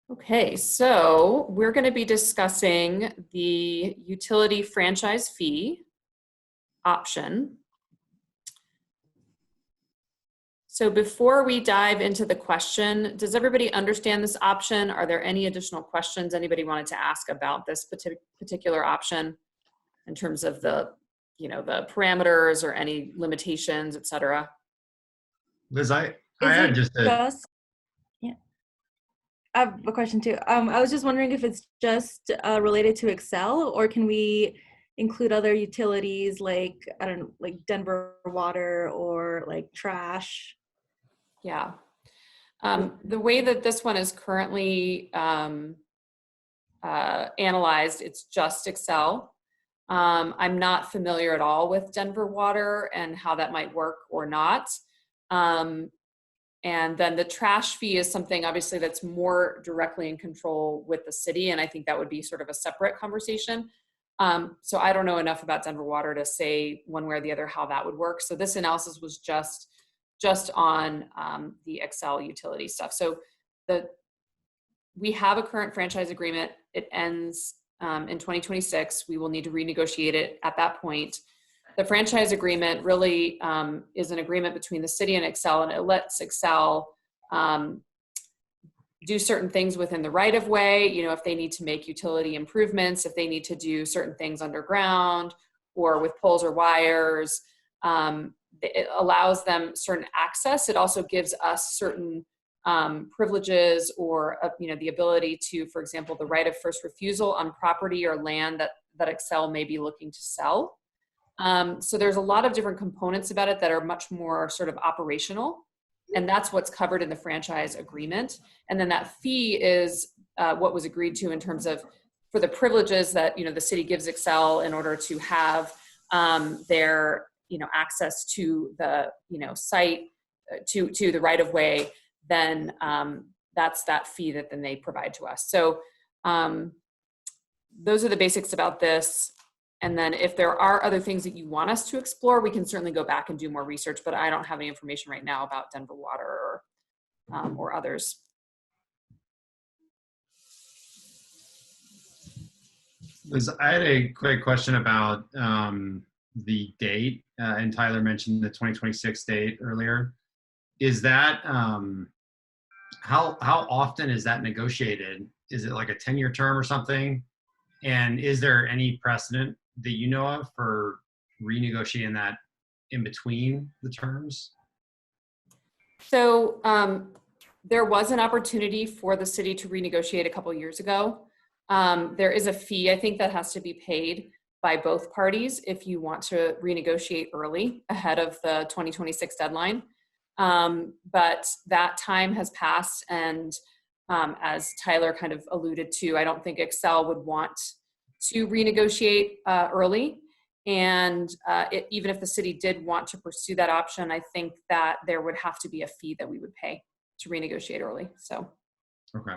Okay, so we're going to be discussing the utility franchise fee option. So before we dive into the question, does everybody understand this option? Are there any additional questions anybody wanted to ask about this particular option in terms of the, the parameters or any limitations, et cetera? Liz, I had just a I have a question too. I was just wondering if it's just related to Excel, or can we include other utilities like, I don't know, like Denver water or like trash? Yeah. The way that this one is currently analyzed, it's just Excel. I'm not familiar at all with Denver water and how that might work or not. And then the trash fee is something obviously that's more directly in control with the city. And I think that would be sort of a separate conversation. So I don't know enough about Denver water to say one way or the other how that would work. So this analysis was just on the Excel utility stuff. So we have a current franchise agreement. It ends in 2026. We will need to renegotiate it at that point. The franchise agreement really is an agreement between the city and Excel, and it lets Excel do certain things within the right of way, if they need to make utility improvements, if they need to do certain things underground or with poles or wires. It allows them certain access. It also gives us certain privileges or the ability to, for example, the right of first refusal on property or land that Excel may be looking to sell. So there's a lot of different components about it that are much more sort of operational, and that's what's covered in the franchise agreement. And then that fee is what was agreed to in terms of for the privileges that the city gives Excel in order to have their access to the site to the right of way. Then that's that fee that then they provide to us. So those are the basics about this. And then if there are other things that you want us to explore, we can certainly go back and do more research, but I don't have any information right now about Denver water or others. Liz, I had a quick question about the date, and Tyler mentioned the 2026 date earlier. Is that, how often is that negotiated? Is it like a 10-year term or something? And is there any precedent that you know of for renegotiating that in between the terms? So there was an opportunity for the city to renegotiate a couple of years ago. There is a fee, I think, that has to be paid by both parties if you want to renegotiate early ahead of the 2026 deadline. But that time has passed, and as Tyler kind of alluded to, I don't think Excel would want to renegotiate early. And even if the city did want to pursue that option, I think that there would have to be a fee that we would pay to renegotiate early. So. Okay.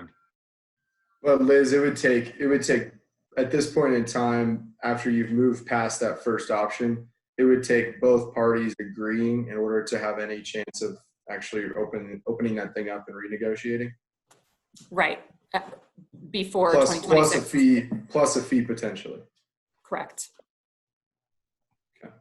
Well, Liz, it would take at this point in time, after you've moved past that first option, it would take both parties agreeing in order to have any chance of actually opening that thing up and renegotiating. Right. Before 2026. Plus a fee potentially. Correct. Okay.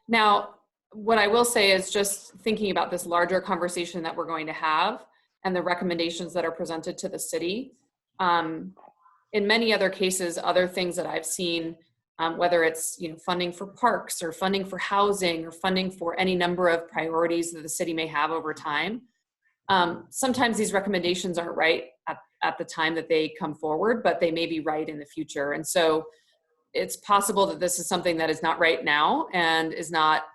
Now, what I will say is just thinking about this larger conversation that we're going to have and the recommendations that are presented to the city. In many other cases, other things that I've seen, whether it's funding for parks or funding for housing or funding for any number of priorities that the city may have over time, sometimes these recommendations aren't right at the time that they come forward, but they may be right in the future. And so it's possible that this is something that is not right now and is not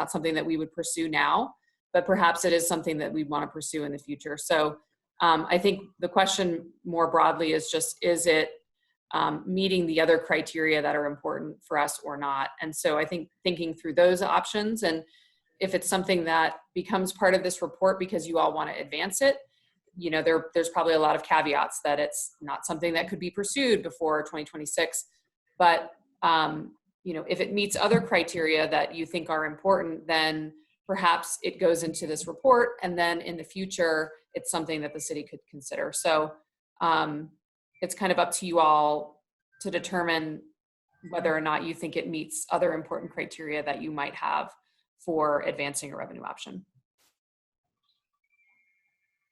something that we would pursue now, but perhaps it is something that we want to pursue in the future. So I think the question more broadly is just, is it meeting the other criteria that are important for us or not? And so I think thinking through those options, and if it's something that becomes part of this report because you all want to advance it, there's probably a lot of caveats that it's not something that could be pursued before 2026. But, if it meets other criteria that you think are important, then perhaps it goes into this report, and then in the future, it's something that the city could consider. So It's kind of up to you all to determine whether or not you think it meets other important criteria that you might have for advancing a revenue option.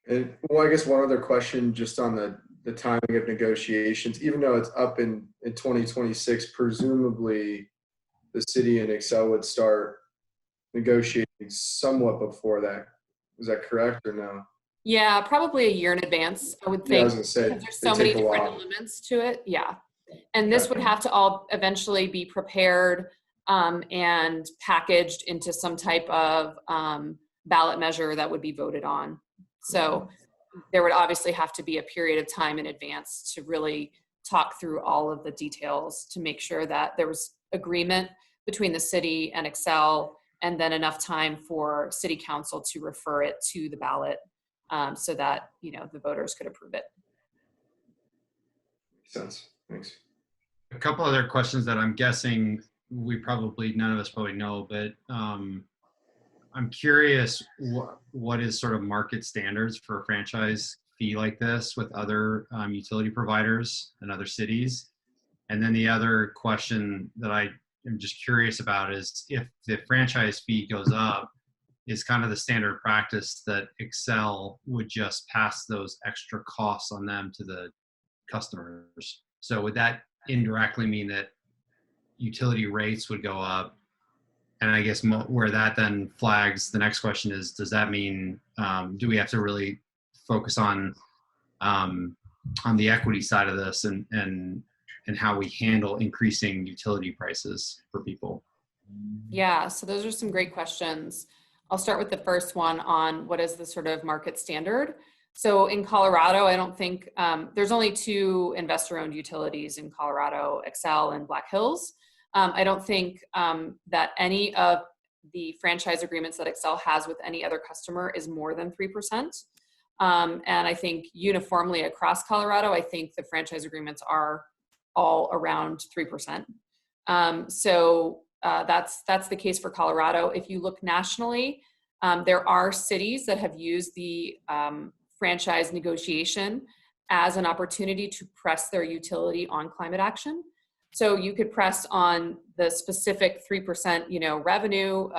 And well, I guess one other question just on the timing of negotiations, even though it's up in 2026, presumably the city and Excel would start negotiating somewhat before that. Is that correct or no? Yeah, probably a year in advance, I would Yeah, I think, was gonna say, because there's they so many take a different while. elements to it. Yeah. And this Okay. would have to all eventually be prepared and packaged into some type of ballot measure that would be voted on. So there would obviously have to be a period of time in advance to really talk through all of the details to make sure that there was agreement between the city and Excel, and then enough time for city council to refer it to the ballot so that, you know, the voters could approve it. Makes sense. Thanks. A couple other questions that I'm guessing none of us probably know, but I'm curious what is sort of market standards for a franchise fee like this with other utility providers and other cities. And then the other question that I am just curious about is if the franchise fee goes up, is kind of the standard practice that Excel would just pass those extra costs on them to the customers. So would that indirectly mean that utility rates would go up? And I guess where that then flags the next question is, does that mean, do we have to really focus on the equity side of this and how we handle increasing utility prices for people? Yeah, so those are some great questions. I'll start with the first one on what is the sort of market standard. So in Colorado, I don't think, there's only 2 investor-owned utilities in Colorado, Excel and Black Hills. I don't think that any of the franchise agreements that Excel has with any other customer is more than 3%. And I think uniformly across Colorado, I think the franchise agreements are all around 3%. That's the case for Colorado. If you look nationally, there are cities that have used the franchise negotiation as an opportunity to press their utility on climate action. So you could press on the specific 3%, revenue,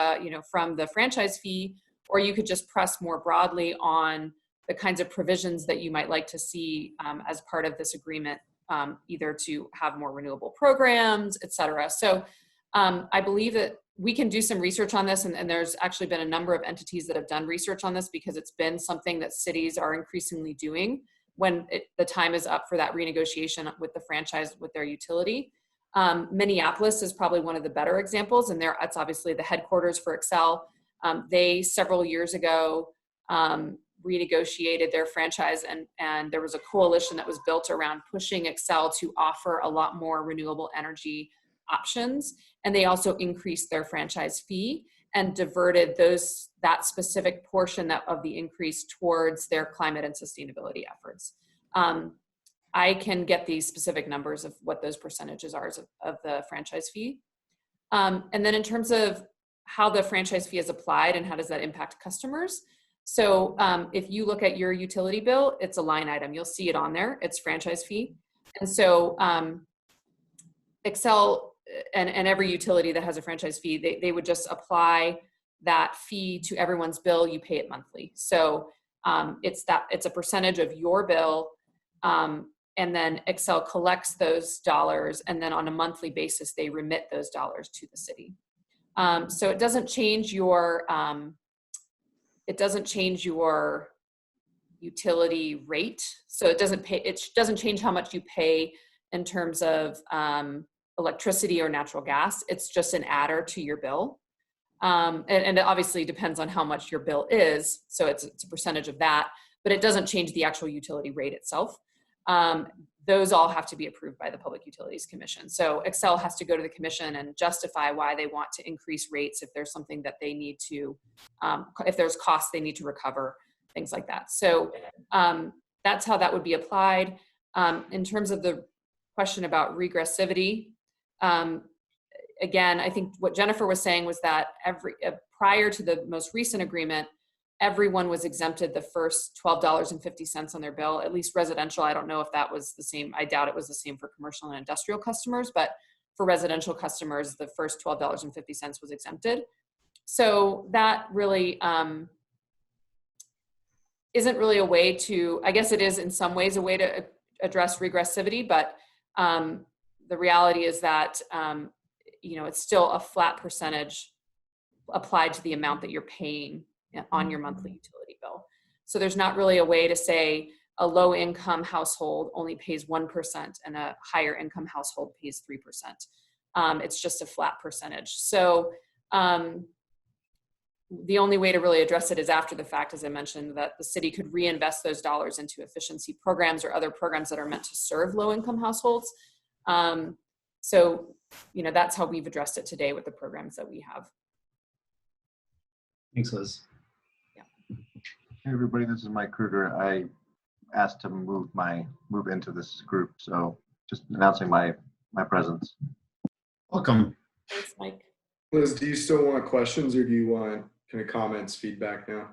from the franchise fee, or you could just press more broadly on the kinds of provisions that you might like to see as part of this agreement, either to have more renewable programs, et cetera. So I believe that we can do some research on this, and there's actually been a number of entities that have done research on this because it's been something that cities are increasingly doing when the time is up for that renegotiation with the franchise with their utility. Minneapolis is probably one of the better examples, and it's obviously the headquarters for Excel. They several years ago renegotiated their franchise, and there was a coalition that was built around pushing Excel to offer a lot more renewable energy options, and they also increased their franchise fee and diverted that specific portion of the increase towards their climate and sustainability efforts. I can get the specific numbers of what those percentages are of the franchise fee. And then in terms of how the franchise fee is applied and how does that impact customers. So if you look at your utility bill, it's a line item. You'll see it on there. It's franchise fee. And so Excel and every utility that has a franchise fee, they would just apply that fee to everyone's bill. You pay it monthly. So it's a percentage of your bill. And then Excel collects those dollars, and then on a monthly basis, they remit those dollars to the city. So it doesn't change your utility rate. So it doesn't change how much you pay in terms of electricity or natural gas. It's just an adder to your bill. And it obviously depends on how much your bill is. So it's a percentage of that, but it doesn't change the actual utility rate itself. Those all have to be approved by the Public Utilities Commission. So Excel has to go to the commission and justify why they want to increase rates if there's something that they need to, if there's costs they need to recover, things like that. So that's how that would be applied. In terms of the question about regressivity, again, I think what Jennifer was saying was that prior to the most recent agreement, everyone was exempted the first $12.50 on their bill, at least residential. I don't know if that was the same. I doubt it was the same for commercial and industrial customers, but for residential customers, the first $12.50 was exempted. So that really isn't really a way to, I guess it is in some ways a way to address regressivity, but the reality is that, it's still a flat percentage applied to the amount that you're paying on your monthly utility bill. So there's not really a way to say a low income household only pays 1% and a higher income household pays 3%. It's just a flat percentage. So the only way to really address it is after the fact, as I mentioned, that the city could reinvest those dollars into efficiency programs or other programs that are meant to serve low income households. So, that's how we've addressed it today with the programs that we have. Thanks, Liz. Yeah. Hey everybody, this is Mike Kruger. I asked to move into this group, so just announcing my presence. Welcome. Thanks, Mike. Liz, do you still want questions or do you want kind of comments, feedback now?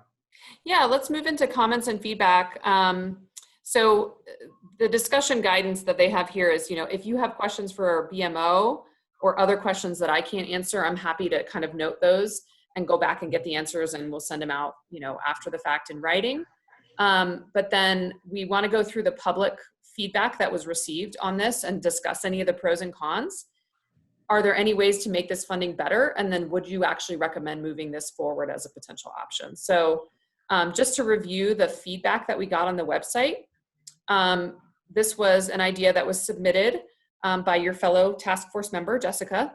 Yeah, let's move into comments and feedback. So the discussion guidance that they have here is, if you have questions for BMO or other questions that I can't answer, I'm happy to kind of note those and go back and get the answers, and we'll send them out, after the fact in writing. But then we want to go through the public feedback that was received on this and discuss any of the pros and cons. Are there any ways to make this funding better? And then would you actually recommend moving this forward as a potential option? So just to review the feedback that we got on the website, this was an idea that was submitted by your fellow task force member, Jessica.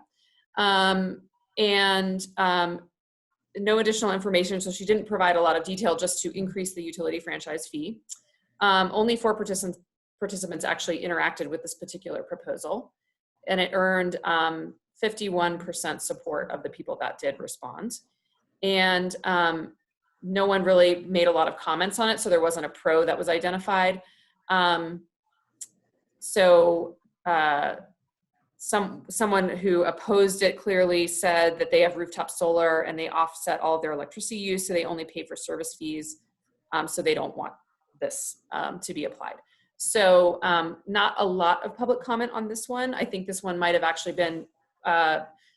No additional information, so she didn't provide a lot of detail, just to increase the utility franchise fee. Only 4 participants actually interacted with this particular proposal, and it earned 51% support of the people that did respond. And no one really made a lot of comments on it, so there wasn't a pro that was identified. Someone who opposed it clearly said that they have rooftop solar and they offset all of their electricity use, so they only pay for service fees, so they don't want this to be applied. So not a lot of public comment on this one. I think this one might have actually been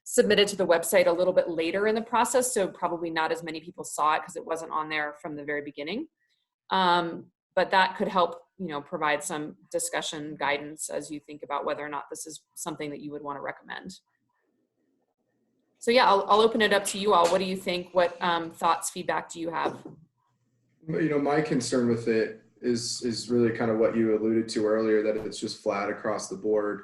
submitted to the website a little bit later in the process, so probably not as many people saw it because it wasn't on there from the very beginning. But that could help, provide some discussion guidance as you think about whether or not this is something that you would want to recommend. So yeah, I'll open it up to you all. What do you think? What thoughts, feedback do you have? My concern with it is really kind of what you alluded to earlier, that it's just flat across the board.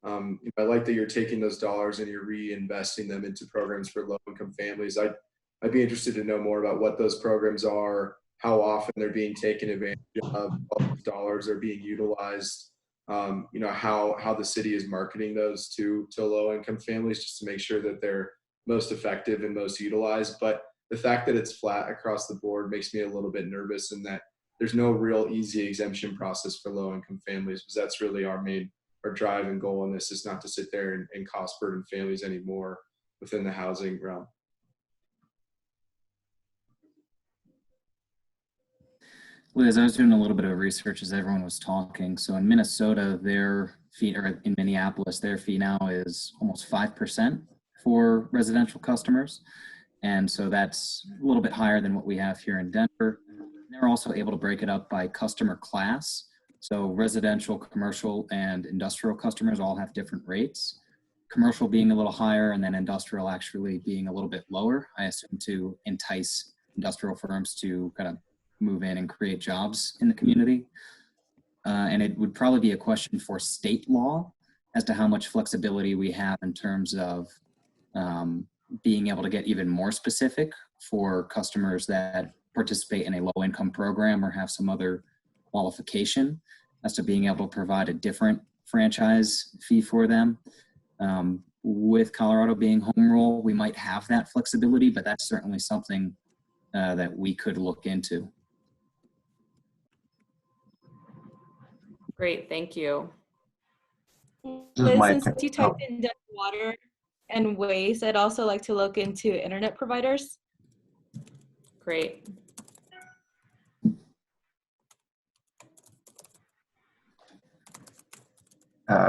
I like that you're taking those dollars and you're reinvesting them into programs for low-income families. I'd be interested to know more about what those programs are, how often they're being taken advantage of, all those dollars are being utilized, how the city is marketing those to low-income families, just to make sure that they're most effective and most utilized. But the fact that it's flat across the board makes me a little bit nervous, in that there's no real easy exemption process for low-income families, because that's really our drive and goal on this, is not to sit there and cost burden families anymore within the housing realm. Liz, I was doing a little bit of research as everyone was talking. So in Minnesota, their fee, or in Minneapolis, their fee now is almost 5% for residential customers. And so that's a little bit higher than what we have here in Denver. They're also able to break it up by customer class. So residential, commercial, and industrial customers all have different rates. Commercial being a little higher, and then industrial actually being a little bit lower, I assume to entice industrial firms to kind of move in and create jobs in the community. And it would probably be a question for state law as to how much flexibility we have in terms of being able to get even more specific for customers that participate in a low income program or have some other qualification as to being able to provide a different franchise fee for them. With Colorado being home rule, we might have that flexibility, but that's certainly something that we could look into. Great, thank you. Liz, since you typed in water and waste, I'd also like to look into internet providers. Great.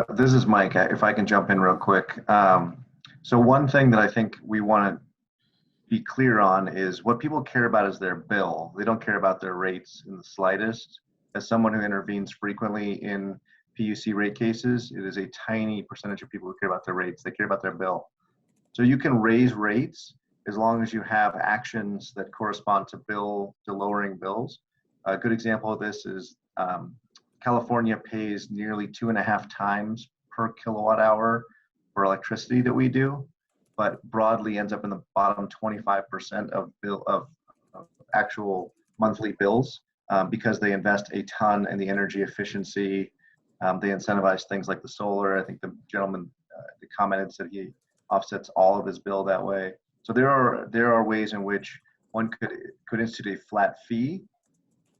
This is Mike. If I can jump in real quick. So one thing that I think we want to be clear on is what people care about is their bill. They don't care about their rates in the slightest. As someone who intervenes frequently in PUC rate cases, it is a tiny percentage of people who care about their rates. They care about their bill. So you can raise rates as long as you have actions that correspond to lowering bills. A good example of this is California pays nearly 2.5 times per kilowatt hour for electricity that we do, but broadly ends up in the bottom 25% of actual monthly bills because they invest a ton in the energy efficiency. They incentivize things like the solar. I think the gentleman that commented said he offsets all of his bill that way. So there are ways in which one could institute a flat fee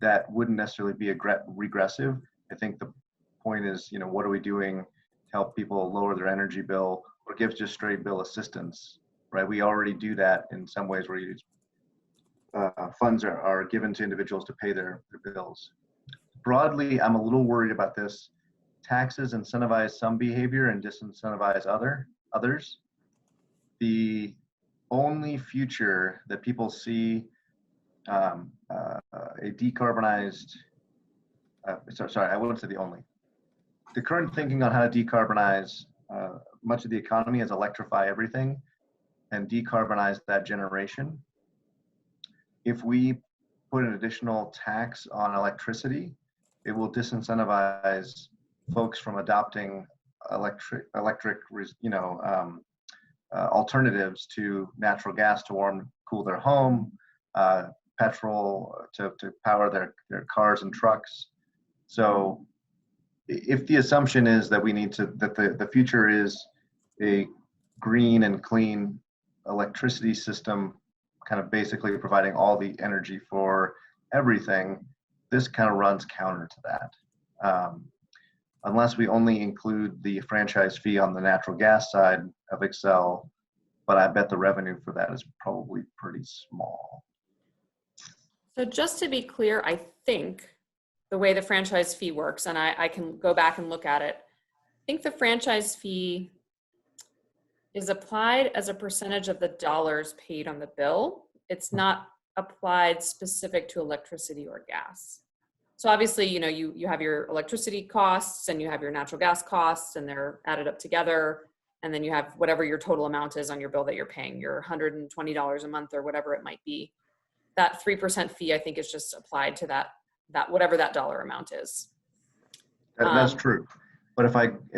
that wouldn't necessarily be regressive. I think the point is, what are we doing to help people lower their energy bill or give just straight bill assistance, right? We already do that in some ways where funds are given to individuals to pay their bills. Broadly, I'm a little worried about this. Taxes incentivize some behavior and disincentivize others. The only future that people see a decarbonized, sorry, I wouldn't say the only. The current thinking on how to decarbonize much of the economy is electrify everything and decarbonize that generation. If we put an additional tax on electricity, it will disincentivize folks from adopting electric alternatives to natural gas to cool their home, petrol to power their cars and trucks. So if the assumption is that the future is a green and clean electricity system, kind of basically providing all the energy for everything, this kind of runs counter to that. Unless we only include the franchise fee on the natural gas side of Excel, but I bet the revenue for that is probably pretty small. So just to be clear, I think the way the franchise fee works, and I can go back and look at it, I think the franchise fee is applied as a percentage of the dollars paid on the bill. It's not applied specific to electricity or gas. So obviously, you have your electricity costs and you have your natural gas costs, and they're added up together. And then you have whatever your total amount is on your bill that you're paying, your $120 a month or whatever it might be. That 3% fee, I think, is just applied to that whatever that dollar amount is. That's true. But if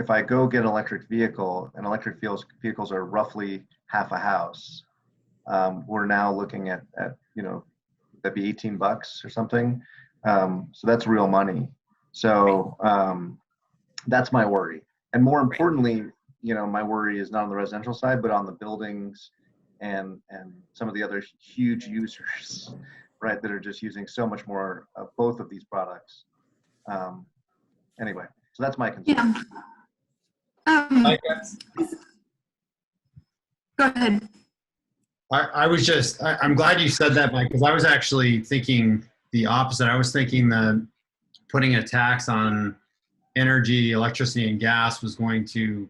I go get an electric vehicle, and electric vehicles are roughly half a house, we're now looking at that'd be $18 or something. So that's real money. So that's my worry. And more importantly, my worry is not on the residential side, but on the buildings and some of the other huge users, right, that are just using so much more of both of these products. Anyway, so that's my concern. Yeah. Go ahead. I'm glad you said that, Mike, because I was actually thinking the opposite. I was thinking that putting a tax on energy, electricity, and gas was going to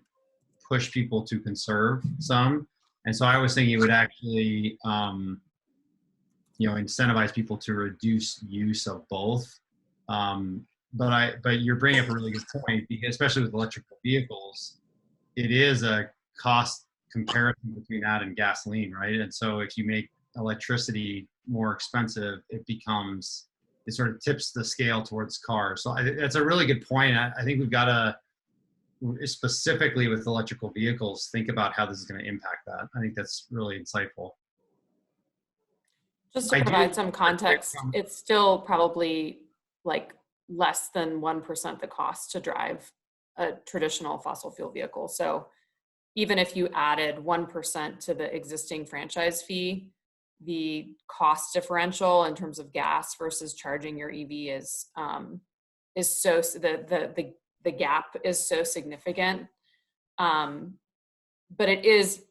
push people to conserve some. And so I was thinking it would actually, incentivize people to reduce use of both. But you're bringing up a really good point, because especially with electrical vehicles, it is a cost comparison between that and gasoline, right? And so if you make electricity more expensive, it sort of tips the scale towards cars. So that's a really good point. I think we've got to, specifically with electrical vehicles, think about how this is going to impact that. I think that's really insightful. Just to provide some context, it's still probably like less than 1% the cost to drive a traditional fossil fuel vehicle. So even if you added 1% to the existing franchise fee, the cost differential in terms of gas versus charging your EV is so the gap is so significant. But it is,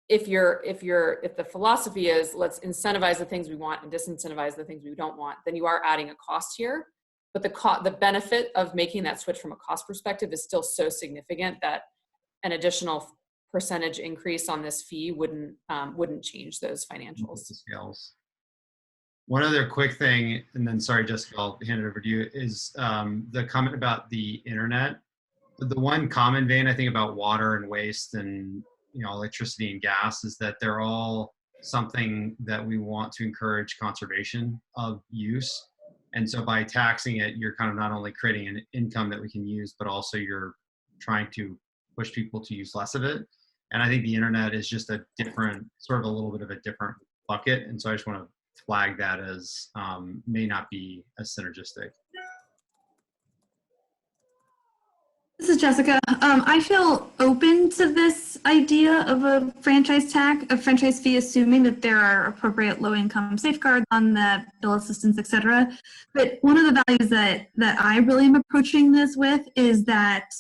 if the philosophy is let's incentivize the things we want and disincentivize the things we don't want, then you are adding a cost here. but the benefit of making that switch from a cost perspective is still so significant that an additional percentage increase on this fee wouldn't change those financials. Scales. One other quick thing, and then sorry, Jessica, I'll hand it over to you, is the comment about the internet. The one common vein I think about water and waste and electricity and gas is that they're all something that we want to encourage conservation of use. And so by taxing it, you're kind of not only creating an income that we can use, but also you're trying to push people to use less of it. And I think the internet is just a different, sort of a little bit of a different bucket. And so I just want to flag that as may not be as synergistic. This is Jessica. I feel open to this idea of a franchise fee, assuming that there are appropriate low-income safeguards on the bill assistance, et cetera. But one of the values that I really am approaching this with is that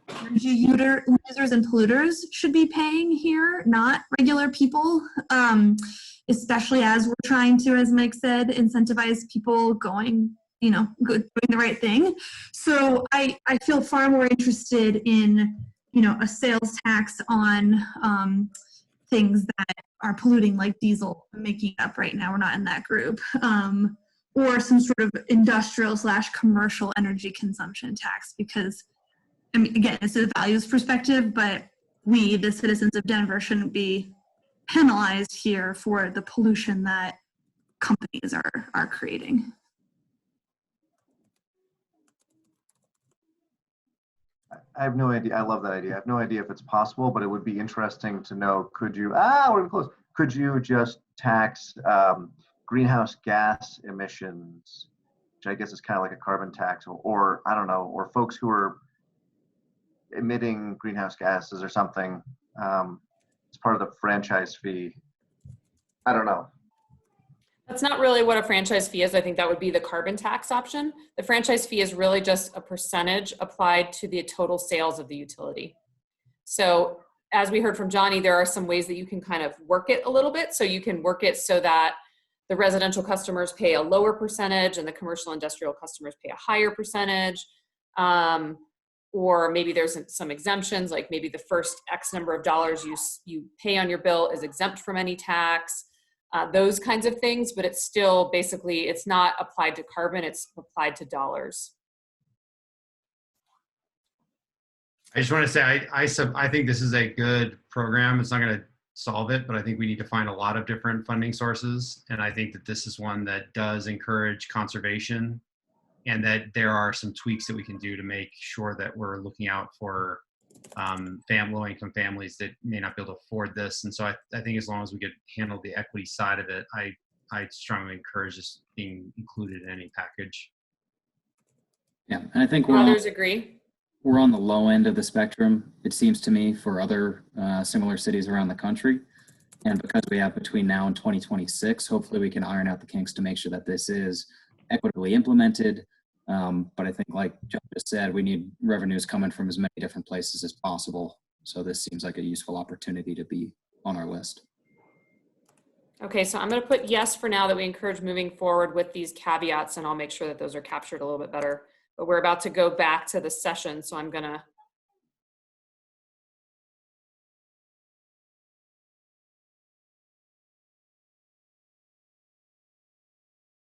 energy users and polluters should be paying here, not regular people, especially as we're trying to, as Mike said, incentivize people doing the right thing. So I feel far more interested in, a sales tax on things that are polluting like diesel. I'm making it up right now. We're not in that group. Or some sort of industrial/commercial energy consumption tax, because I mean, again, it's a values perspective, but we, the citizens of Denver, shouldn't be penalized here for the pollution that companies are creating. I have no idea. I love that idea. I have no idea if it's possible, but it would be interesting to know, we're close. Could you just tax greenhouse gas emissions, which I guess is kind of like a carbon tax, or I don't know, or folks who are emitting greenhouse gases or something as part of the franchise fee? I don't know. That's not really what a franchise fee is. I think that would be the carbon tax option. The franchise fee is really just a percentage applied to the total sales of the utility. So as we heard from Johnny, there are some ways that you can kind of work it a little bit. So you can work it so that the residential customers pay a lower percentage and the commercial industrial customers pay a higher percentage. Or maybe there's some exemptions, like maybe the first X number of dollars you pay on your bill is exempt from any tax. Those kinds of things, but it's still basically, it's not applied to carbon, it's applied to dollars. I just want to say, I think this is a good program. It's not going to solve it, but I think we need to find a lot of different funding sources. And I think that this is one that does encourage conservation, and that there are some tweaks that we can do to make sure that we're looking out for low-income families that may not be able to afford this. And so I think as long as we get handle the equity side of it, I strongly encourage this being included in any package. Yeah, and I think others agree. We're on the low end of the spectrum, it seems to me, for other similar cities around the country. And because we have between now and 2026, hopefully we can iron out the kinks to make sure that this is equitably implemented. But I think, like John just said, we need revenues coming from as many different places as possible. So this seems like a useful opportunity to be on our list. Okay, so I'm going to put yes for now, that we encourage moving forward with these caveats, and I'll make sure that those are captured a little bit better. But we're about to go back to the session, so I'm going to